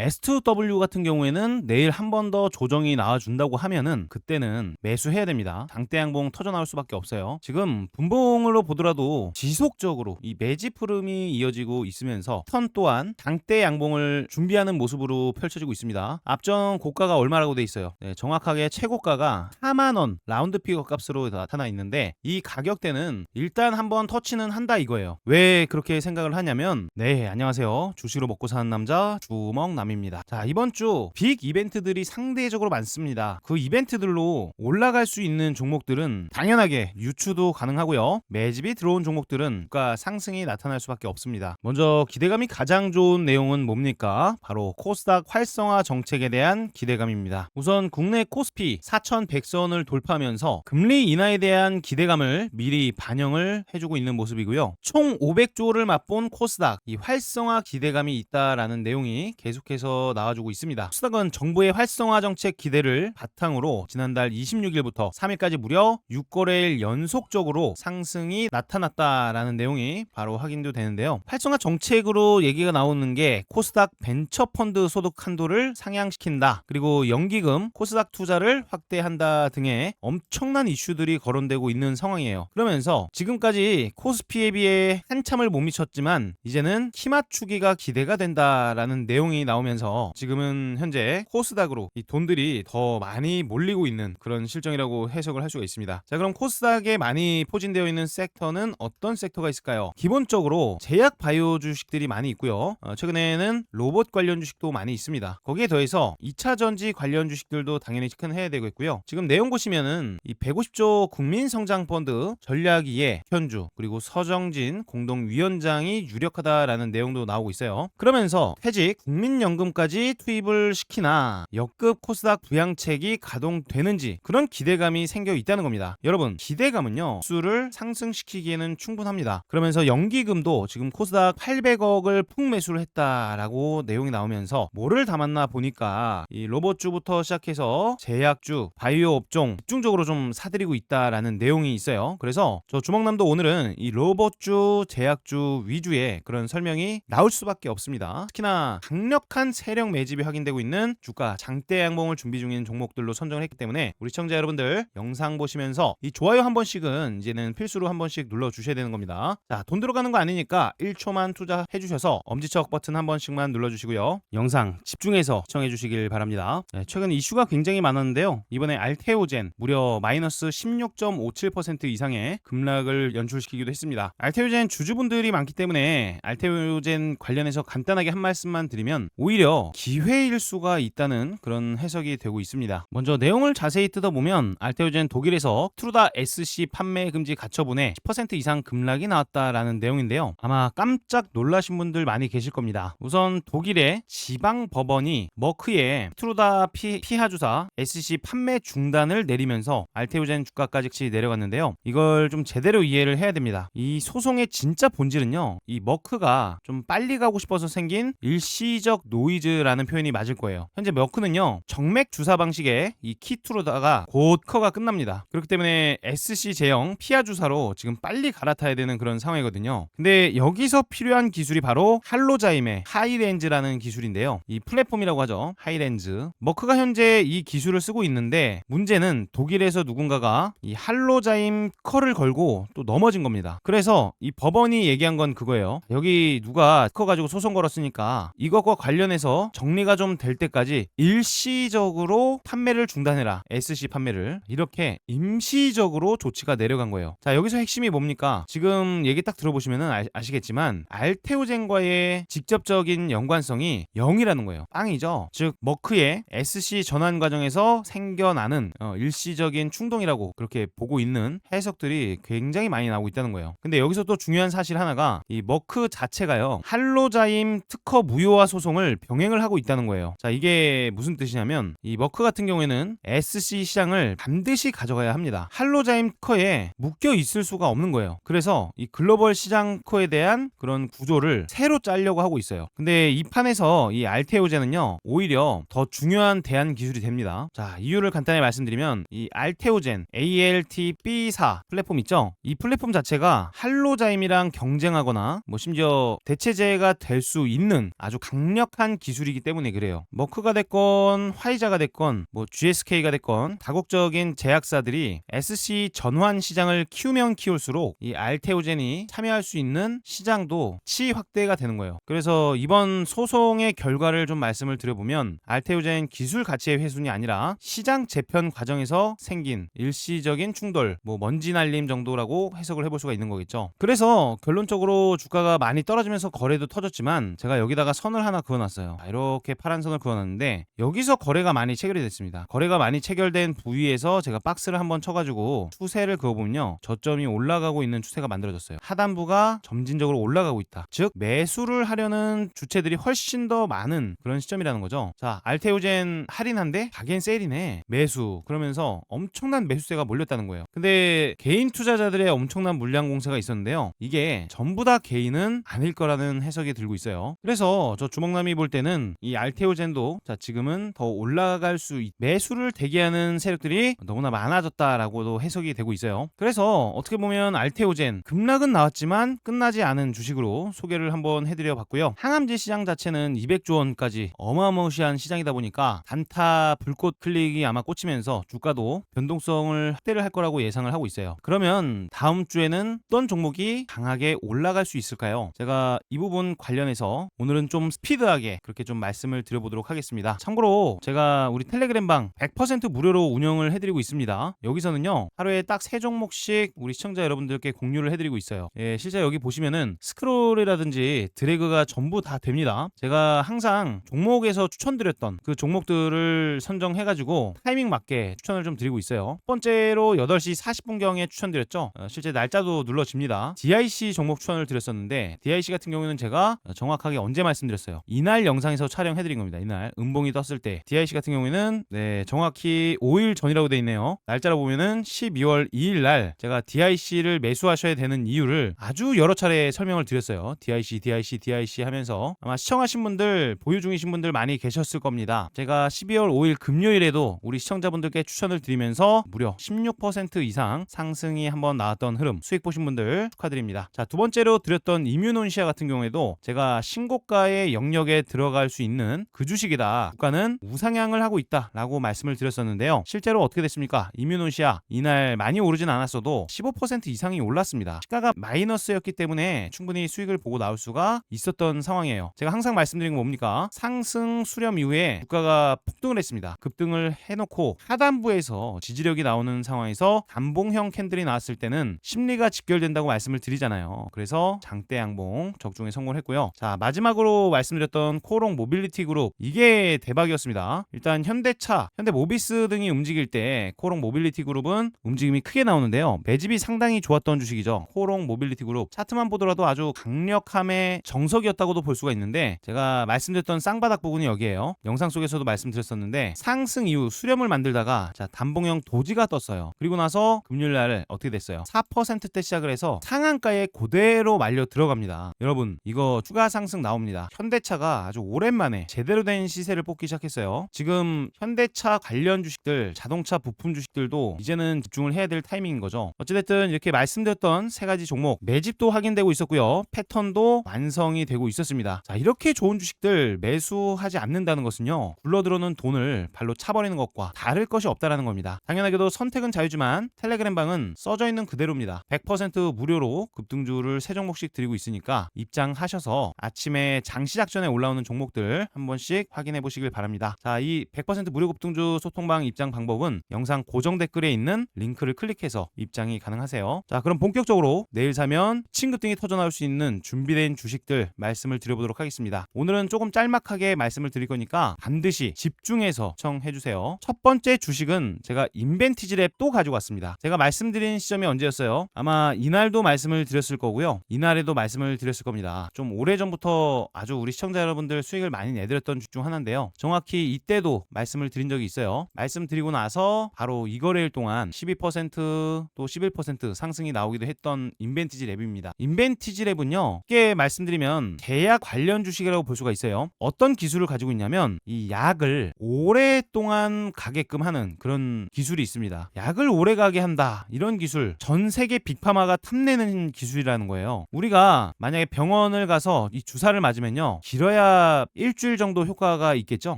S2W 같은 경우에는 내일 한 번 더 조정이 나와준다고 하면은 그때는 매수해야 됩니다. 장대 양봉 터져 나올 수밖에 없어요. 지금 분봉으로 보더라도 지속적으로 이 매집 흐름이 이어지고 있으면서 턴 또한 장대 양봉을 준비하는 모습으로 펼쳐지고 있습니다. 앞전 고가가 얼마라고 돼 있어요? 네, 정확하게 최고가가 4만 원 라운드 피거 값으로 나타나 있는데 이 가격대는 일단 한번 터치는 한다 이거예요. 왜 그렇게 생각을 하냐면 네, 안녕하세요. 주식으로 먹고 사는 남자 주먹남입니다. 자, 이번 주 빅 이벤트들이 상대적으로 많습니다. 그 이벤트들로 올라갈 수 있는 종목들은 당연하게 유추도 가능하고요. 매집이 들어온 종목들은 주가 상승이 나타날 수밖에 없습니다. 먼저 기대감이 가장 좋은 내용은 뭡니까? 바로 코스닥 활성화 정책에 대한 기대감입니다. 우선 국내 코스피 4,100선을 돌파하면서 금리 인하에 대한 기대감을 미리 반영을 해주고 있는 모습이고요. 총 500조를 맛본 코스닥, 이 활성화 기대감이 있다라는 내용이 계속해서 나와주고 있습니다. 코스닥은 정부의 활성화 정책 기대를 바탕으로 지난달 26일부터 3일까지 무려 6거래일 연속적으로 상승이 나타났다라는 내용이 바로 확인도 되는데요. 활성화 정책으로 얘기가 나오는 게 코스닥 벤처펀드 소득 한도를 상향시킨다, 그리고 연기금, 코스닥 투자를 확대한다 등의 엄청난 이슈들이 거론되고 있는 상황이에요. 그러면서 지금까지 코스피에 비해 한참을 못 미쳤지만 이제는 키 맞추기가 기대가 된다라는 내용이 나오면서 지금은 현재 코스닥으로 이 돈들이 더 많이 몰리고 있는 그런 실정이라고 해석을 할 수가 있습니다. 자, 그럼 코스닥에 많이 포진되어 있는 섹터는 어떤 섹터가 있을까요? 기본적으로 제약 바이오 주식들이 많이 있고요. 최근에는 로봇 관련 주식도 많이 있습니다. 거기에 더해서 2차 전지 관련 주식들도 당연히 체크해야 되겠고요. 지금 내용 보시면은 이 150조 국민성장펀드 전략위에 현주 그리고 서정진 공동위원장이 유력하다라는 내용도 나오고 있어요. 그러면서 퇴직 국민연금까지 투입을 시키나 역급 코스닥 부양책이 가동되는지 그런 기대감이 생겨 있다는 겁니다. 여러분, 기대감은요 수를 상승시키기에는 충분합니다. 그러면서 연기금도 지금 코스닥 800억을 풍매수를 했다라고 내용이 나오면서 뭐를 담았나 보니까 이 로봇주부터 시작해서 제약주, 바이오 업종 집중적으로 좀 사들이고 있다라는 내용이 있어요. 그래서 저 주먹남도 오늘은 이 로봇주, 제약주 위주의 그런 설명이 나올 수밖에 없습니다. 특히나 강력한 세력 매집이 확인되고 있는 주가 장대 양봉을 준비 중인 종목들로 선정을 했기 때문에 우리 시청자 여러분들 영상 보시면서 이 좋아요 한 번씩은 이제는 필수로 한 번씩 눌러주셔야 되는 겁니다. 자, 돈 들어가는 거 아니니까 1초만 투자해 주셔서 엄지척 버튼 한 번씩만 눌러주시고요. 영상 집중해서 시청해 주시길 바랍니다. 네, 최근 이슈가 굉장히 많았는데요. 이번에 알테오젠 무려 마이너스 16.57% 이상의 급락을 연출시키기도 했습니다. 알테오젠 주주분들이 많기 때문에 알테오젠 관련해서 간단하게 한 말씀만 드리면 오히려 기회일 수가 있다는 그런 해석이 되고 있습니다. 먼저 내용을 자세히 뜯어보면 알테오젠 독일에서 트루다 SC 판매 금지 가처분에 10% 이상 급락이 나왔다라는 내용인데요. 아마 깜짝 놀라신 분들 많이 계실 겁니다. 우선 독일의 지방 법원이 머크의 트루다 피하주사 SC 판매 중단을 내리면서 알테오젠 주가까지 내려갔는데요. 이걸 좀 제대로 이해를 해야 됩니다. 이 소송의 진짜 본질은요, 이 머크가 좀 빨리 가고 싶어서 생긴 일시적 노이즈라는 표현이 맞을 거예요. 현재 머크는요 정맥 주사 방식의 이 키트루다가 곧 커가 끝납니다. 그렇기 때문에 SC 제형 피하 주사로 지금 빨리 갈아타야 되는 그런 상황이거든요. 근데 여기서 필요한 기술이 바로 할로자임의 하이렌즈라는 기술인데요. 이 플랫폼이라고 하죠. 하이렌즈. 머크가 현재 이 기술을 쓰고 있는데 문제는 독일에서 누군가가 이 할로자임 커를 걸고 또 넘어진 겁니다. 그래서 이 법원이 얘기한 건 그거예요. 여기 누가 커 가지고 소송 걸었으니까 이것과 관련해서 정리가 좀 될 때까지 일시적으로 판매를 중단해라. SC 판매를. 이렇게 임시적으로 조치가 내려간 거예요. 자, 여기서 핵심이 뭡니까? 지금 얘기 딱 들어보시면 아시겠지만 알테오젠과의 직접적인 연관성이 0이라는 거예요. 빵이죠. 즉 머크의 SC 전환 과정에서 생겨나는 일시적인 충동이라고 그렇게 보고 있는 해석들이 굉장히 많이 나오고 있다는 거예요. 근데 여기서 또 중요한 사실 하나가 이 머크 자체가요 할로자임 특허 무효화 소송을 병행을 하고 있다는 거예요. 자, 이게 무슨 뜻이냐면 이 머크 같은 경우에는 SC 시장을 반드시 가져가야 합니다. 할로자임 특허에 묶여 있을 수가 없는 거예요. 그래서 이 글로벌 시장 특허에 대한 그런 구조를 새로 짜려고 하고 있어요. 근데 이 판에서 이 알테오젠은요 오히려 더 중요한 대안 기술이 됩니다. 자, 이유를 간단히 말씀드리면 이 알테오젠 ALTB4 플랫폼 있죠? 이 플랫폼 자체가 할로자임이랑 경쟁하거나 뭐 심지어 대체제가 될 수 있는 아주 강력한 중요한 기술이기 때문에 그래요. 머크가 됐건 화이자가 됐건 뭐 GSK가 됐건 다국적인 제약사들이 SC 전환 시장을 키우면 키울수록 이 알테오젠이 참여할 수 있는 시장도 치 확대가 되는 거예요. 그래서 이번 소송의 결과를 좀 말씀을 드려보면 알테오젠 기술 가치의 훼손이 아니라 시장 재편 과정에서 생긴 일시적인 충돌, 뭐 먼지 날림 정도라고 해석을 해볼 수가 있는 거겠죠. 그래서 결론적으로 주가가 많이 떨어지면서 거래도 터졌지만 제가 여기다가 선을 하나 그어놨어요. 이렇게 파란 선을 그어놨는데 여기서 거래가 많이 체결이 됐습니다. 거래가 많이 체결된 부위에서 제가 박스를 한번 쳐가지고 추세를 그어보면요, 저점이 올라가고 있는 추세가 만들어졌어요. 하단부가 점진적으로 올라가고 있다. 즉 매수를 하려는 주체들이 훨씬 더 많은 그런 시점이라는 거죠. 자, 알테오젠 할인한데 가겐 세일이네, 매수, 그러면서 엄청난 매수세가 몰렸다는 거예요. 근데 개인 투자자들의 엄청난 물량 공세가 있었는데요, 이게 전부 다 개인은 아닐 거라는 해석이 들고 있어요. 그래서 저 주먹남이 볼 때는 이 알테오젠도 자 지금은 더 올라갈 수 매수를 대기하는 세력들이 너무나 많아졌다라고도 해석이 되고 있어요. 그래서 어떻게 보면 알테오젠 급락은 나왔지만 끝나지 않은 주식으로 소개를 한번 해드려 봤고요. 항암제 시장 자체는 200조 원까지 어마어마시한 시장이다 보니까 단타 불꽃 클릭이 아마 꽂히면서 주가도 변동성을 확대를 할 거라고 예상을 하고 있어요. 그러면 다음 주에는 어떤 종목이 강하게 올라갈 수 있을까요? 제가 이 부분 관련해서 오늘은 좀 스피드하게 그렇게 좀 말씀을 드려보도록 하겠습니다. 참고로 제가 우리 텔레그램방 100% 무료로 운영을 해드리고 있습니다. 여기서는요 하루에 딱 3종목씩 우리 시청자 여러분들께 공유를 해드리고 있어요. 예, 실제 여기 보시면은 스크롤이라든지 드래그가 전부 다 됩니다. 제가 항상 종목에서 추천드렸던 그 종목들을 선정해가지고 타이밍 맞게 추천을 좀 드리고 있어요. 첫 번째로 8시 40분경에 추천드렸죠. 실제 날짜도 눌러집니다. DIC 종목 추천을 드렸었는데 DIC 같은 경우는 제가 정확하게 언제 말씀드렸어요. 이날 영상에서 촬영해드린 겁니다. 이날 음봉이 떴을 때. DIC 같은 경우에는 네, 정확히 5일 전이라고 돼 있네요. 날짜로 보면은 12월 2일 날 제가 DIC를 매수하셔야 되는 이유를 아주 여러 차례 설명을 드렸어요. DIC 하면서 아마 시청하신 분들, 보유 중이신 분들 많이 계셨을 겁니다. 제가 12월 5일 금요일에도 우리 시청자분들께 추천을 드리면서 무려 16% 이상 상승이 한번 나왔던 흐름 수익 보신 분들 축하드립니다. 자, 두 번째로 드렸던 이뮤논시아 같은 경우에도 제가 신고가의 영역에 들어갈 수 있는 그 주식이다. 주가는 우상향을 하고 있다라고 말씀을 드렸었는데요. 실제로 어떻게 됐습니까? 이뮤논시아 이날 많이 오르진 않았어도 15% 이상이 올랐습니다. 시가가 마이너스였기 때문에 충분히 수익을 보고 나올 수가 있었던 상황이에요. 제가 항상 말씀드린 건 뭡니까? 상승 수렴 이후에 주가가 폭등을 했습니다. 급등을 해놓고 하단부에서 지지력이 나오는 상황에서 단봉형 캔들이 나왔을 때는 심리가 직결된다고 말씀을 드리잖아요. 그래서 장대 양봉 적중에 성공을 했고요. 자, 마지막으로 말씀드렸던 코롱 모빌리티 그룹, 이게 대박이었습니다. 일단 현대차, 현대모비스 등이 움직일 때 코롱 모빌리티 그룹은 움직임이 크게 나오는데요. 매집이 상당히 좋았던 주식이죠. 코롱 모빌리티 그룹 차트만 보더라도 아주 강력함의 정석이었다고도 볼 수가 있는데, 제가 말씀드렸던 쌍바닥 부분이 여기에요. 영상 속에서도 말씀드렸었는데 상승 이후 수렴을 만들다가 자 단봉형 도지가 떴어요. 그리고 나서 금요일날 어떻게 됐어요? 4%대 시작을 해서 상한가에 그대로 말려 들어갑니다. 여러분, 이거 추가 상승 나옵니다. 현대차가 아주 오랜만에 제대로 된 시세를 뽑기 시작했어요. 지금 현대차 관련 주식들, 자동차 부품 주식들도 이제는 집중을 해야 될 타이밍인 거죠. 어찌됐든 이렇게 말씀드렸던 세 가지 종목 매집도 확인되고 있었고요, 패턴도 완성이 되고 있었습니다. 자, 이렇게 좋은 주식들 매수하지 않는다는 것은요, 굴러들어오는 돈을 발로 차버리는 것과 다를 것이 없다라는 겁니다. 당연하게도 선택은 자유지만 텔레그램 방은 써져 있는 그대로입니다. 100% 무료로 급등주를 3종목씩 드리고 있으니까 입장하셔서 아침에 장시작 전에 올라오는 종목들 한 번씩 확인해 보시길 바랍니다. 자, 이 100% 무료 급등주 소통방 입장 방법은 영상 고정 댓글에 있는 링크를 클릭해서 입장이 가능하세요. 자, 그럼 본격적으로 내일 사면 친급등이 터져나올 수 있는 준비된 주식들 말씀을 드려보도록 하겠습니다. 오늘은 조금 짤막하게 말씀을 드릴 거니까 반드시 집중해서 시청해주세요. 첫 번째 주식은 제가 인벤티지랩 또 가지고 왔습니다. 제가 말씀드린 시점이 언제였어요? 아마 이날도 말씀을 드렸을 거고요, 이날에도 말씀을 드렸을 겁니다. 좀 오래전부터 아주 우리 시청자 여러분들 수익을 많이 내드렸던 주식 중 하나인데요, 정확히 이때도 말씀을 드린 적이 있어요. 말씀드리고 나서 바로 이 거래일 동안 12% 또 11% 상승이 나오기도 했던 인벤티지랩입니다. 인벤티지랩은요, 쉽게 말씀드리면 제약 관련 주식이라고 볼 수가 있어요. 어떤 기술을 가지고 있냐면 이 약을 오랫동안 가게끔 하는 그런 기술이 있습니다. 약을 오래 가게 한다, 이런 기술 전 세계 빅파마가 탐내는 기술이라는 거예요. 우리가 만약에 병원을 가서 이 주사를 맞으면요, 길어야 그래야 일주일 정도 효과가 있겠죠.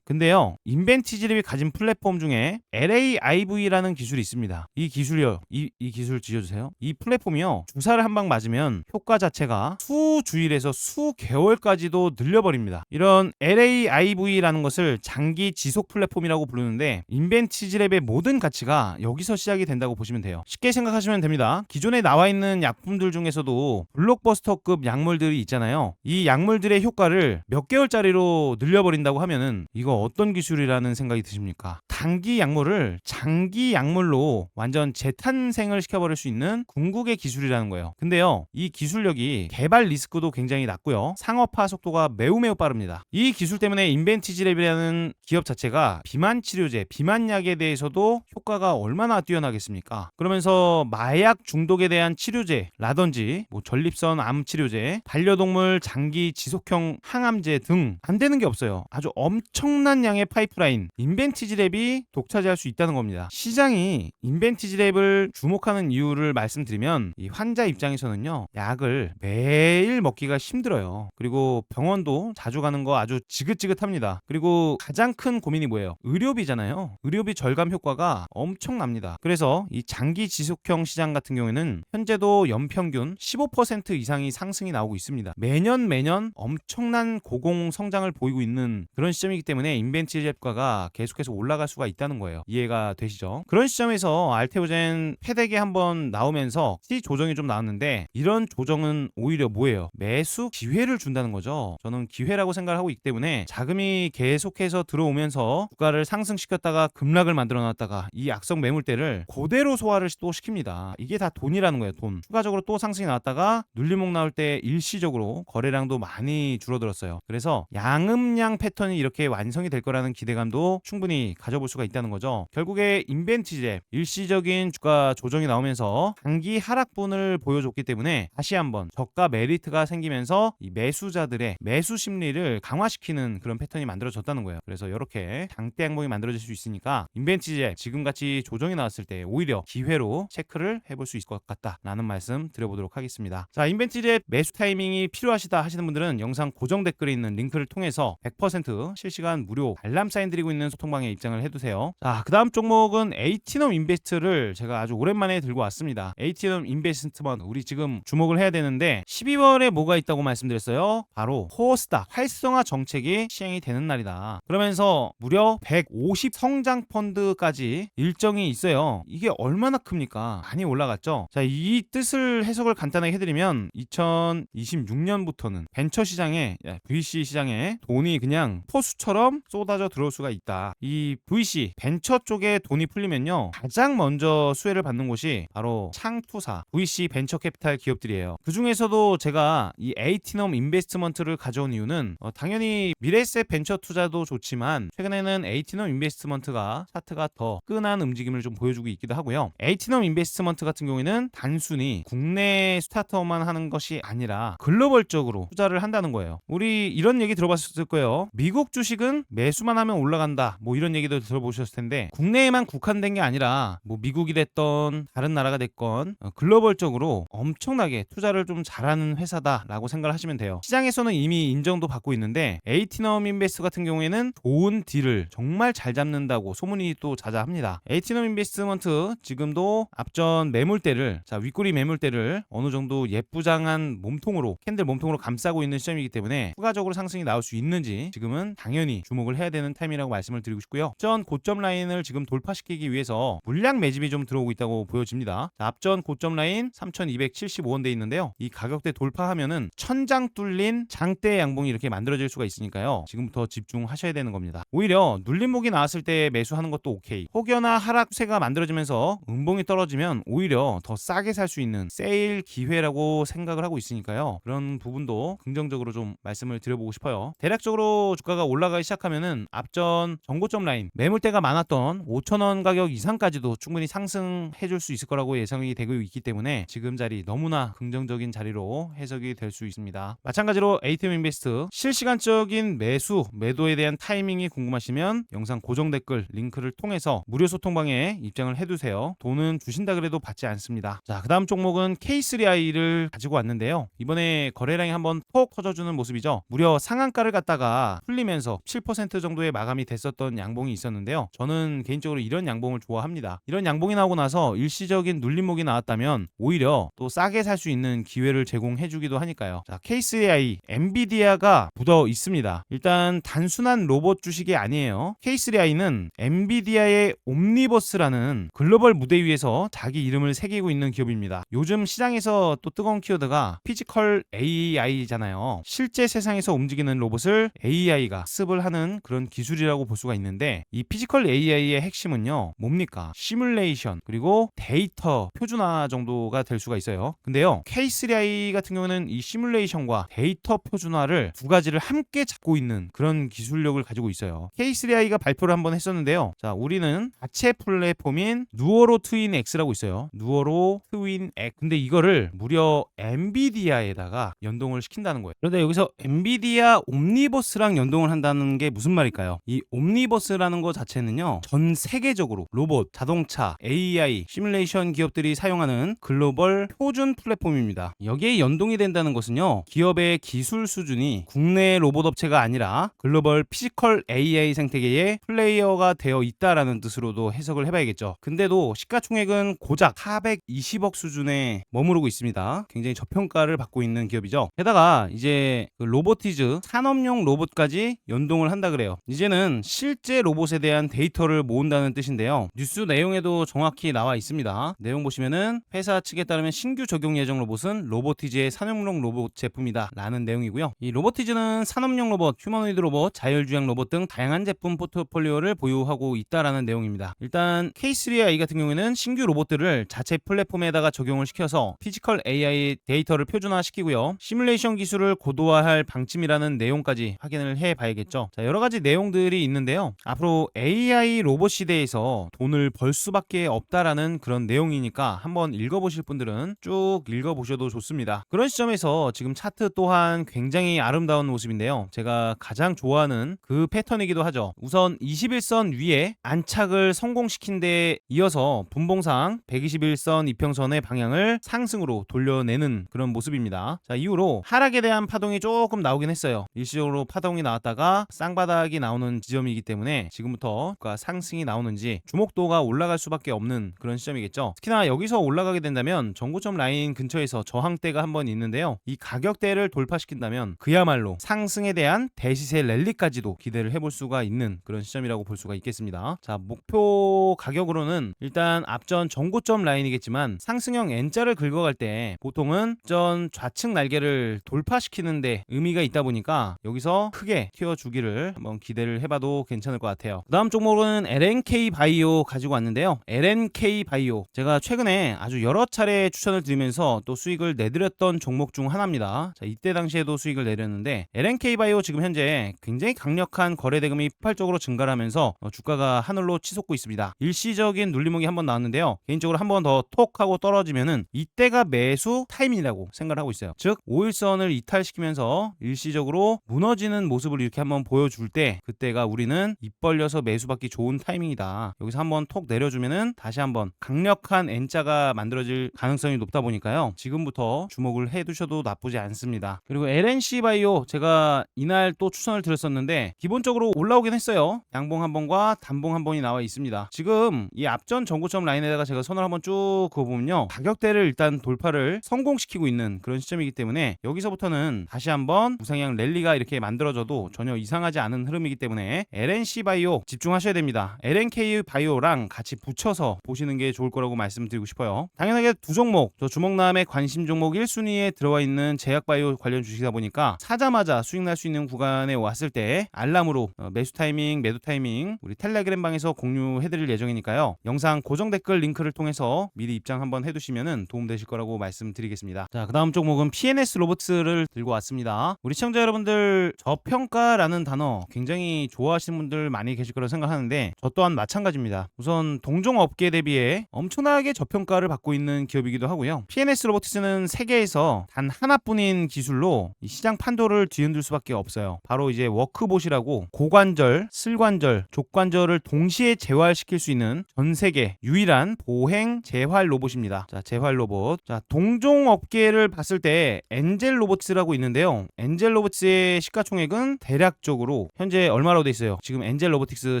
근데요, 인벤티지랩이 가진 플랫폼 중에 LAIV라는 기술이 있습니다. 이 기술이요, 이 기술 지어주세요. 이 플랫폼이요, 주사를 한 방 맞으면 효과 자체가 수주일에서 수개월까지도 늘려버립니다. 이런 LAIV라는 것을 장기 지속 플랫폼이라고 부르는데, 인벤티지랩의 모든 가치가 여기서 시작이 된다고 보시면 돼요. 쉽게 생각하시면 됩니다. 기존에 나와 있는 약품들 중에서도 블록버스터급 약물들이 있잖아요. 이 약물들의 효과를 몇 개월짜리로 늘려버린다고 하면은 이거 어떤 기술이라는 생각이 드십니까? 단기 약물을 장기 약물로 완전 재탄생을 시켜버릴 수 있는 궁극의 기술이라는 거예요. 근데요, 이 기술력이 개발 리스크도 굉장히 낮고요, 상업화 속도가 매우 빠릅니다. 이 기술 때문에 인벤티지랩이라는 기업 자체가 비만 치료제, 비만약에 대해서도 효과가 얼마나 뛰어나겠습니까? 그러면서 마약 중독에 대한 치료제라든지 뭐 전립선 암 치료제, 반려동물 장기 지속형 항암제 등 안 되는 게 없어요. 아주 엄청난 양의 파이프라인, 인벤티지랩이 독차지할 수 있다는 겁니다. 시장이 인벤티지랩을 주목하는 이유를 말씀드리면, 이 환자 입장에서는요, 약을 매일 먹기가 힘들어요. 그리고 병원도 자주 가는 거 아주 지긋지긋합니다. 그리고 가장 큰 고민이 뭐예요? 의료비잖아요. 의료비 절감 효과가 엄청납니다. 그래서 이 장기 지속형 시장 같은 경우에는 현재도 연평균 15% 이상이 상승이 나오고 있습니다. 매년 엄청난 고공 성장을 보이고 있는 그런 시점이기 때문에 인벤티지랩가가 계속해서 올라갈 수가 있다는 거예요. 이해가 되시죠? 그런 시점에서 알테오젠 패덱에 한번 나오면서 시 조정이 좀 나왔는데, 이런 조정은 오히려 뭐예요? 매수 기회를 준다는 거죠. 저는 기회라고 생각을 하고 있기 때문에 자금이 계속해서 들어오면서 주가를 상승시켰다가 급락을 만들어 놨다가 이 악성 매물대를 그대로 소화를 또 시킵니다. 이게 다 돈이라는 거예요. 돈. 추가적으로 또 상승이 나왔다가 눌림목 나올 때 일시적으로 거래량도 많이 줄어들었어요. 그래서 양음양 패턴이 이렇게 완성이 될 거라는 기대감도 충분히 가져볼 수가 있다는 거죠. 결국에 인벤티지랩 일시적인 주가 조정이 나오면서 단기 하락분을 보여줬기 때문에 다시 한번 저가 메리트가 생기면서 이 매수자들의 매수 심리를 강화시키는 그런 패턴이 만들어졌다는 거예요. 그래서 이렇게 장대 양봉이 만들어질 수 있으니까 인벤티지랩 지금같이 조정이 나왔을 때 오히려 기회로 체크를 해볼 수 있을 것 같다라는 말씀 드려보도록 하겠습니다. 자, 인벤티랩 매수 타이밍이 필요하시다 하시는 분들은 영상 고정 댓글에 있는 링크를 통해서 100% 실시간 무료 알람 사인 드리고 있는 소통방에 입장을 해두세요. 자, 그 다음 종목은 에이티넘 인베스트를 제가 아주 오랜만에 들고 왔습니다. 에이티넘 인베스트먼트, 우리 지금 주목을 해야 되는데 12월에 뭐가 있다고 말씀드렸어요? 바로 코스닥 활성화 정책이 시행이 되는 날이다. 그러면서 무려 150 성장 펀드까지 일정이 있어요. 이게 얼마나 큽니까? 많이 올라갔죠. 자, 이 뜻을 해석을 간단하게 해드리면 2026년부터는 벤처 시장에, VC 시장에 돈이 그냥 포수처럼 쏟아져 들어올 수가 있다. 이 VC 벤처 쪽에 돈이 풀리면요, 가장 먼저 수혜를 받는 곳이 바로 창투사 VC 벤처 캐피탈 기업들이에요. 그 중에서도 제가 이 에이티넘 인베스트먼트를 가져온 이유는 당연히 미래세 벤처 투자도 좋지만 최근에는 에이티넘 인베스트먼트가 차트가 더 끈한 움직임을 좀 보여주고 있기도 하고요. 에이티넘 인베스트먼트 같은 경우에는 단순히 국내 스타트업만 하는 것이 아니라 글로벌적으로 투자를 한다는 거예요. 우리 이런 얘기 들어봤을 거예요. 미국 주식은 매수만 하면 올라간다, 뭐 이런 얘기도 들어보셨을 텐데, 국내에만 국한된 게 아니라 뭐 미국이 됐던 다른 나라가 됐건 글로벌적으로 엄청나게 투자를 좀 잘하는 회사다라고 생각을 하시면 돼요. 시장에서는 이미 인정도 받고 있는데 에이티넘 인베스트 같은 경우에는 좋은 딜을 정말 잘 잡는다고 소문이 또 자자합니다. 에이티넘 인베스트먼트 지금도 앞전 매물대를, 자, 윗꼬리 매물대를 어느 정도 예쁘장한 몸통으로, 캔들 몸통으로 감싸고 있는 시점이기 때문에 추가적으로 상승이 나올 수 있는지 지금은 당연히 주목을 해야 되는 타임이라고 말씀을 드리고 싶고요. 전 고점 라인을 지금 돌파시키기 위해서 물량 매집이 좀 들어오고 있다고 보여집니다. 자, 앞전 고점 라인 3275원대 있는데요, 이 가격대 돌파하면은 천장 뚫린 장대 양봉이 이렇게 만들어질 수가 있으니까요, 지금부터 집중하셔야 되는 겁니다. 오히려 눌림목이 나왔을 때 매수하는 것도 오케이, 혹여나 하락세가 만들어지면서 음봉이 떨어지면 오히려 더 싸게 살 수 있는 세일 기회라고 생각을 하고 있으니까요, 그런 부분도 긍정적으로 좀 말씀을 드려보고 싶어요. 대략적으로 주가가 올라가기 시작하면은 앞전 정고점 라인 매물대가 많았던 5,000원 가격 이상까지도 충분히 상승해줄 수 있을 거라고 예상이 되고 있기 때문에 지금 자리 너무나 긍정적인 자리로 해석이 될 수 있습니다. 마찬가지로 에이티엠 인베스트 실시간적인 매수 매도에 대한 타이밍이 내용이 궁금하시면 영상 고정 댓글 링크를 통해서 무료 소통방에 입장을 해두세요. 돈은 주신다 그래도 받지 않습니다. 자, 그 다음 종목은 K3I를 가지고 왔는데요. 이번에 거래량이 한번 톡 터져주는 모습이죠. 무려 상한가를 갖다가 풀리면서 7% 정도의 마감이 됐었던 양봉이 있었는데요. 저는 개인적으로 이런 양봉을 좋아합니다. 이런 양봉이 나오고 나서 일시적인 눌림목이 나왔다면 오히려 또 싸게 살 수 있는 기회를 제공해주기도 하니까요. 자, K3I 엔비디아가 묻어 있습니다. 일단 단순한 로봇 주식이 아니에요. K3I는 엔비디아의 옴니버스라는 글로벌 무대 위에서 자기 이름을 새기고 있는 기업입니다. 요즘 시장에서 또 뜨거운 키워드가 피지컬 AI잖아요. 실제 세상에서 움직이는 로봇을 AI가 학습을 하는 그런 기술이라고 볼 수가 있는데, 이 피지컬 AI의 핵심은요 뭡니까? 시뮬레이션 그리고 데이터 표준화 정도가 될 수가 있어요. 근데요 K3I 같은 경우는 이 시뮬레이션과 데이터 표준화를 두 가지를 함께 잡고 있는 그런 기술력을 가지고 있어요. K3I가 발표를 한번 했었는데요. 자, 우리는 자체 플랫폼인 누어로 트윈 X라고 있어요. 누어로 트윈 X. 근데 이거를 무려 엔비디아에다가 연동을 시킨다는 거예요. 그런데 여기서 엔비디아 옴니버스랑 연동을 한다는 게 무슨 말일까요? 이 옴니버스라는 거 자체는요 전 세계적으로 로봇, 자동차, AI, 시뮬레이션 기업들이 사용하는 글로벌 표준 플랫폼입니다. 여기에 연동이 된다는 것은요 기업의 기술 수준이 국내 로봇 업체가 아니라 글로벌 피지컬 AI 생태계의 플레이어가 되어 있다라는 뜻으로도 해석을 해봐야겠죠. 근데도 시가총액은 고작 420억 수준에 머무르고 있습니다. 굉장히 저평가를 받고 있는 기업이죠. 게다가 이제 그 로보티즈 산업용 로봇까지 연동을 한다 그래요. 이제는 실제 로봇에 대한 데이터를 모은다는 뜻인데요. 뉴스 내용에도 정확히 나와 있습니다. 내용 보시면은 회사 측에 따르면 신규 적용 예정 로봇은 로보티즈의 산업용 로봇 제품이다 라는 내용이고요. 이 로보티즈는 산업용 로봇, 휴머노이드 로봇, 자율주행 로봇 등 다양한 제품 포트폴리오를 보유하고 있다라는 내용입니다. 일단 K3I 같은 경우에는 신규 로봇들을 자체 플랫폼에다가 적용을 시켜서 피지컬 AI 데이터를 표준화시키고요. 시뮬레이션 기술을 고도화할 방침이라는 내용까지 확인을 해봐야겠죠. 자, 여러 가지 내용들이 있는데요. 앞으로 AI 로봇 시대에서 돈을 벌 수밖에 없다라는 그런 내용이니까 한번 읽어보실 분들은 쭉 읽어보셔도 좋습니다. 그런 시점에서 지금 차트 또한 굉장히 아름다운 모습인데요. 제가 가장 좋아하는 그 패턴이기도 하죠. 우선 21선 위에 안착을 성공시킨 데 이어서 분봉상 121선 이평선의 방향을 상승으로 돌려내는 그런 모습입니다. 자, 이후로 하락에 대한 파동이 조금 나오긴 했어요. 일시적으로 파동이 나왔다가 쌍바닥이 나오는 지점이기 때문에 지금부터 상승이 나오는지 주목도가 올라갈 수밖에 없는 그런 시점이겠죠. 특히나 여기서 올라가게 된다면 전고점 라인 근처에서 저항대가 한번 있는데요. 이 가격대를 돌파시킨다면 그야말로 상승에 대한 대시세 랠리까지도 기대를 해볼 수가 있는 그런 시점이라고 볼 수가 있겠습니다. 자, 목표 가격으로는 일단 앞전 전고점 라인이겠지만 상승형 N자를 긁어갈 때 보통은 전 좌측 날개를 돌파시키는데 의미가 있다 보니까 여기서 크게 튀어주기를 한번 기대를 해봐도 괜찮을 것 같아요. 그 다음 종목은 LNK 바이오 가지고 왔는데요. LNK 바이오 제가 최근에 아주 여러 차례 추천을 드리면서 또 수익을 내드렸던 종목 중 하나입니다. 자, 이때 당시에도 수익을 내렸는데 LNK 바이오 지금 현재 굉장히 강력한 거래 대금이 폭발적으로 증가를 하면서 주가가 하늘로 치솟고 있습니다. 일시적인 눌림목이 한번 나왔는데요. 개인적으로 한번 더 톡 하고 떨어지면은 이때가 매수 타이밍이라고 생각을 하고 있어요. 즉 5일선을 이탈시키면서 일시적으로 무너지는 모습을 이렇게 한번 보여줄 때 그때가 우리는 입 벌려서 매수받기 좋은 타이밍이다. 여기서 한번 톡 내려주면은 다시 한번 강력한 N자가 만들어질 가능성이 높다 보니까요. 지금부터 주목을 해두셔도 나쁘지 않습니다. 그리고 LNC 바이오 제가 이날 또 추천을 드렸었는데 기본적으로 올라오긴 했어요. 양봉 한 번과 단봉 한 번이 나와 있습니다. 지금 이 앞전 전고점 라인에다가 제가 선을 한번 쭉 그어보면요. 가격대를 일단 돌파를 성공시키고 있는 그런 시점이기 때문에 여기서부터는 다시 한번 우상향 랠리가 이렇게 만들어져도 전혀 이상하지 않은 흐름이기 때문에 LNC 바이오 집중하셔야 됩니다. LNK 바이오랑 같이 붙여서 보시는 게 좋을 거라고 말씀드리고 싶어요. 당연하게 두 종목, 저 주목남의 관심 종목 1순위에 들어와 있는 제약바이오 관련 주식이다 보니까 사자마자 수익 날 수 있는 구간에 왔을 때 알람으로 매수 타이밍, 매도 타이밍 우리 텔레그램 방에서 공유해드릴 예정이니까요. 영상 고정 댓글 링크를 통해서 미리 입장 한번 해두시면 도움되실 거라고 말씀드리겠습니다. 자, 그 다음 종목은 PNS 로보츠를 들고 왔습니다. 우리 시청자 여러분들 저평가라는 단어 굉장히 좋아하시는 분들 많이 계실 거라고 생각하는데 저 또한 마찬가지입니다. 우선 동종 업계 대비해 엄청나게 저평가를 받고 있는 기업이기도 하고요. PNS 로보티스는 세계에서 단 하나뿐인 기술로 이 시장 판도를 뒤흔들 수밖에 없어요. 바로 이제 워크봇이라고 고관절, 슬관절, 족관절을 동시에 재활시킬 수 있는 전 세계 유일한 보행 재활 로봇입니다. 자, 재활 로봇. 자, 동종 업계를 봤을 때 엔젤 로보틱스라고 있는데요. 엔젤 로보틱스의 시가총액은 대략적으로 현재 얼마로 돼 있어요? 지금 엔젤 로보틱스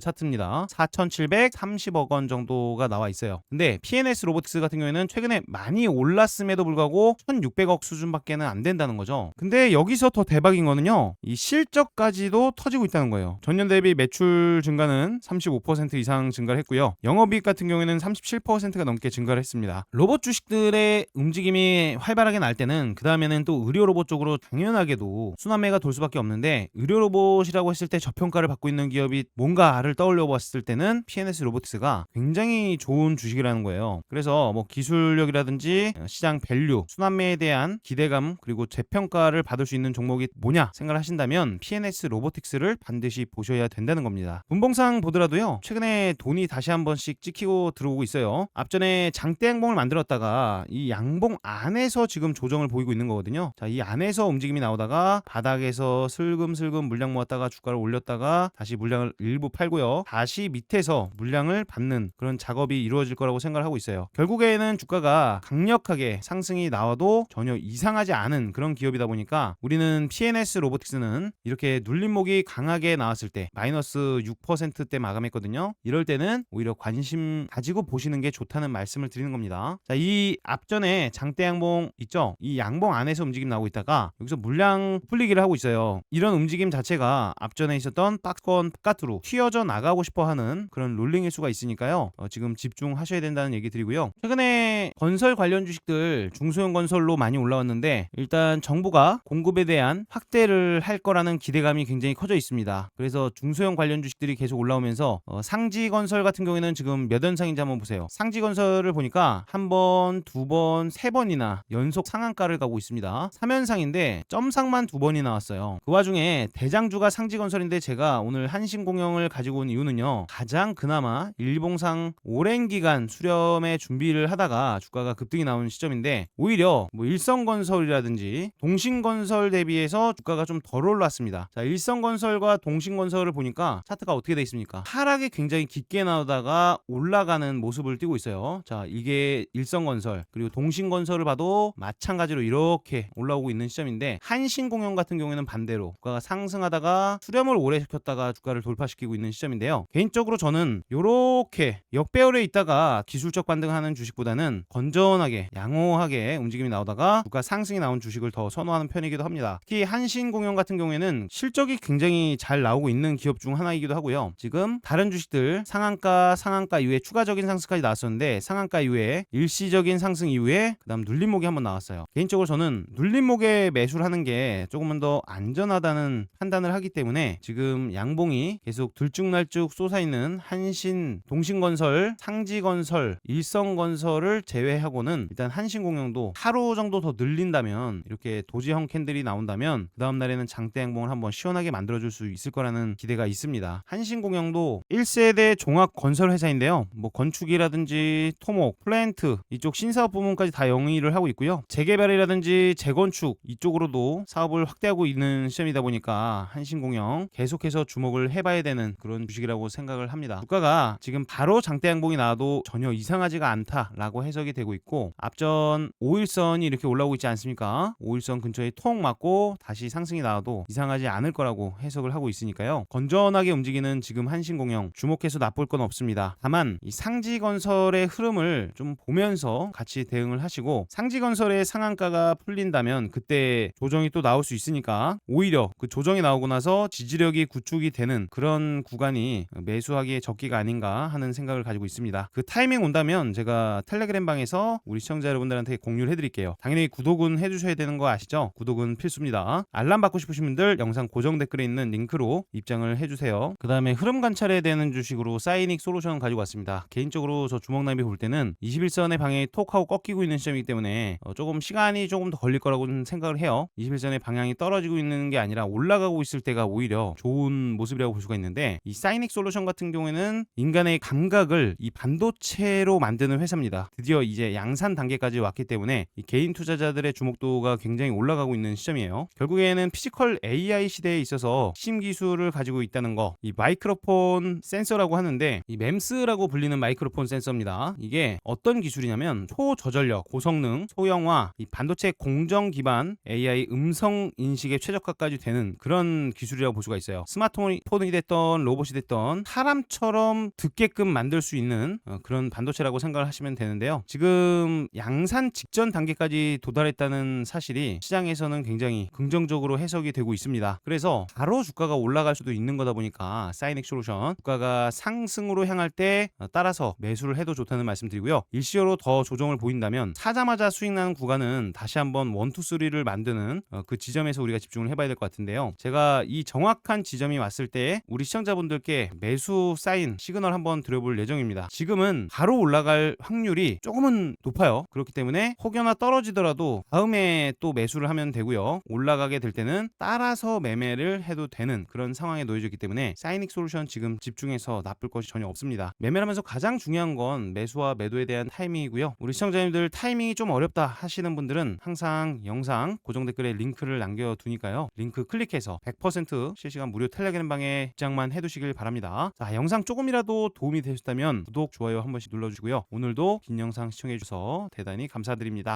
차트입니다. 4,730억 원 정도가 나와 있어요. 근데 PNS 로보틱스 같은 경우에는 최근에 많이 올랐음에도 불구하고 1,600억 수준밖에는 안 된다는 거죠. 근데 여기서 더 대박인 거는요, 이 실적까지도 터지고 있다는 거예요. 전년 대비 매출 증가는 35% 이상 증가를 했고요. 영업이익 같은 경우에는 37%가 넘게 증가를 했습니다. 로봇 주식들의 움직임이 활발하게 날 때는 그 다음에는 또 의료 로봇 쪽으로 당연하게도 순환매가 돌 수밖에 없는데, 의료 로봇이라고 했을 때 저평가를 받고 있는 기업이 뭔가를 떠올려 봤을 때는 PNS 로보틱스가 굉장히 좋은 주식이라는 거예요. 그래서 뭐 기술력이라든지 시장 밸류, 순환매에 대한 기대감, 그리고 재평가를 받을 수 있는 종목이 뭐냐 생각을 하신다면 PNS 로보틱스를 반드시 보셔야 된다는 겁니다. 분봉상 보더라도요, 최근에 돈이 다시 한 번씩 찍히고 들어오고 있어요. 앞전에 장대 양봉을 만들었다가 이 양봉 안에서 지금 조정을 보이고 있는 거거든요. 자, 이 안에서 움직임이 나오다가 바닥에서 슬금슬금 물량 모았다가 주가를 올렸다가 다시 물량을 일부 팔고요, 다시 밑에서 물량을 받는 그런 작업이 이루어질 거라고 생각을 하고 있어요. 결국에는 주가가 강력하게 상승이 나와도 전혀 이상하지 않은 그런 기업이다 보니까 우리는 PNS 로보틱스는 이렇게 눌림목이 강하게 나왔을 때 마이너스 6%대 마감했거든요. 이럴 때는 오히려 관심 가지고 보시는 게 좋다는 말씀을 드리는 겁니다. 자, 이 앞전에 장대 양봉 있죠? 이 양봉 안에서 움직임 나오고 있다가 여기서 물량 풀리기를 하고 있어요. 이런 움직임 자체가 앞전에 있었던 박스권 바깥으로 튀어져 나가고 싶어 하는 그런 롤링일 수가 있으니까요. 지금 집중하셔야 된다는 얘기 드리고요. 최근에 건설 관련 주식들 중소형 건설로 많이 올라왔는데, 일단 정부가 공급에 대한 확대를 할 거라는 기대감이 굉장히 커져 있습니다. 그래서 중소형 관련 주식들이 계속 올라오면서 상지건설 같은 경우에는 지금 몇 연상인지 한번 보세요. 상지건설을 보니까 한 번, 두 번, 세 번이나 연속 상한가를 가고 있습니다. 3연상인데 점상만 2번이 나왔어요. 그 와중에 대장주가 상지건설인데, 제가 오늘 한신공영을 가지고 온 이유는요, 가장 그나마 일봉상 오랜 기간 수렴의 준비를 하다가 주가가 급등이 나온 시점인데, 오히려 뭐 일성건설이라든지 동신건설 대비해서 주가가 좀 덜 올랐습니다. 자, 일성건설과 동신건설을 보니까 차트가 어떻게 돼 있습니까? 하락이 굉장히 깊게 나오다가 올라가는 모습을 띄고 있어요. 자, 이게 일성건설, 그리고 동신건설을 봐도 마찬가지로 이렇게 올라오고 있는 시점인데, 한신공영 같은 경우에는 반대로 주가가 상승하다가 수렴을 오래 시켰다가 주가를 돌파시키고 있는 시점인데요. 개인적으로 저는 요렇게 역배열에 있다가 기술적 반등하는 주식보다는 건전하게 양호하게 움직임이 나오다가 주가 상승이 나온 주식을 더 선호하는 편이기도 합니다. 특히 한신공영 같은 경우에는 실적이 굉장히 잘 나오고 있는 기업 중 하나이기도 하고요. 지금 다른 주식들 상한가 이후에 추가적인 상승까지 나왔었는데, 상한가 이후에 일시적인 상승 이후에 그 다음 눌림목이 한번 나왔어요. 개인적으로 저는 눌림목에 매수를 하는 게 조금은 더 안전하다는 판단을 하기 때문에 지금 양봉이 계속 들쭉날쭉 솟아있는 한신, 동신건설, 상지건설, 일성건설을 제외하고는 일단 한신공영도 하루 정도 더 늘린다면, 이렇게 도지형 캔들이 나온다면 그 다음 날에는 장대 양봉을 한번 시원하게 만들어줄 수 있을 거라는 기대가 있습니다. 한신공영도 1세대 종합 건설 회사인데요, 뭐 건축이라든지 토목, 플랜트 이쪽 신사업 부문까지 다 영위를 하고 있고요. 재개발이라든지 재건축 이쪽으로도 사업을 확대하고 있는 시점이다 보니까 한신공영 계속해서 주목을 해봐야 되는 그런 주식이라고 생각을 합니다. 주가가 지금 바로 장대 양봉이 나와도 전혀 이상하지가 않다라고 해석이 되고 있고, 앞전 5일선이 이렇게 올라오고 있지 않습니까? 5일선 근처에 톡 맞고 다시 상승이 나와도 이상하지 않을 거라고 해석을 하고 있으니까요. 건전하게 움직이는 지금 한신공영 주목해서 나쁠 건 없습니다. 다만 이 상지건설의 흐름을 좀 보면서 같이 대응을 하시고, 상지건설의 상한가가 풀린다면 그때 조정이 또 나올 수 있으니까 오히려 그 조정이 나오고 나서 지지력이 구축이 되는 그런 구간이 매수하기에 적기가 아닌가 하는 생각을 가지고 있습니다. 그 타이밍 온다면 제가 텔레그램 방에서 우리 시청자 여러분들한테 공유를 해드릴게요. 당연히 구독은 해주셔야 되는 거 아시죠? 구독은 필수입니다. 알람 받고 싶으신 분들 영상 고정 댓글에 있는 링크로 입장을 해주세요. 그 다음에 흐름 관찰에 대한 주식으로 사이닉 솔루션 가지고 왔습니다. 개인적으로 저 주먹나비 볼 때는 21선의 방향이 톡하고 꺾이고 있는 시점이기 때문에 조금 시간이 조금 더 걸릴 거라고 생각을 해요. 21선의 방향이 떨어지고 있는 게 아니라 올라가고 있을 때가 오히려 좋은 모습이라고 볼 수가 있는데, 이 사이닉 솔루션 같은 경우에는 인간의 감각을 이 반도체로 만드는 회사입니다. 드디어 이제 양산 단계까지 왔기 때문에 이 개인 투자자들의 주목도가 굉장히 올라가고 있는 시점이에요. 결국에는 피지컬 AI 시대에 있어서 핵심 기술을 가지고 있다는 거. 이 마이크로폰 센서라고 하는데 이 MEMS라고 불리는 마이크로폰 센서입니다. 이게 어떤 기술이냐면 초저전력, 고성능, 소형화, 이 반도체 공정 기반 AI 음성 인식에 최적화까지 되는 그런 기술이라고 볼 수가 있어요. 스마트폰이 됐던 로봇이 됐던 사람처럼 듣게끔 만들 수 있는 그런 반도체라고 생각을 하시면 되는데요. 지금 양산 직전 단계까지 도달했다는 사실이 시장에서는 굉장히 긍정적으로 해석이 되고 있습니다. 그래서 바로 주가가 올라갈 수도 있는 거다 보니까 사이닉 솔루션 주가가 상승으로 향할 때 따라서 매수를 해도 좋다는 말씀드리고요. 일시적으로 더 조정을 보인다면 사자마자 수익 나는 구간은 다시 한번 1, 2, 3를 만드는 그 지점에서 우리가 집중을 해봐야 될 것 같은데요. 제가 이 정확한 지점이 왔을 때 우리 시청자분들께 매수 사인 시그널 한번 드려볼 예정입니다. 지금은 바로 올라갈 확률이 조금은 높아요. 그렇기 때문에 혹여나 떨어지더라도 다음에 또 매수를 하면 되고요. 올라가게 될 때는 따라서 매매를 해도 되는 그런 상황에 놓여졌기 때문에 사이닉 솔루션 지금 집중해서 나쁠 것이 전혀 없습니다. 매매를 하면서 가장 중요한 건 매수와 매도에 대한 타이밍이고요. 우리 시청자님들 타이밍이 좀 어렵다 하시는 분들은 항상 영상 고정 댓글에 링크를 남겨두니까요. 링크 클릭해서 100% 실시간 무료 텔레그램 방에 입장만 해두시길 바랍니다. 자, 영상 조금이라도 도움이 되셨다면 구독, 좋아요 한 번씩 눌러주시고요. 오늘도 긴 영상 시청해주셔서 대단히 감사드립니다.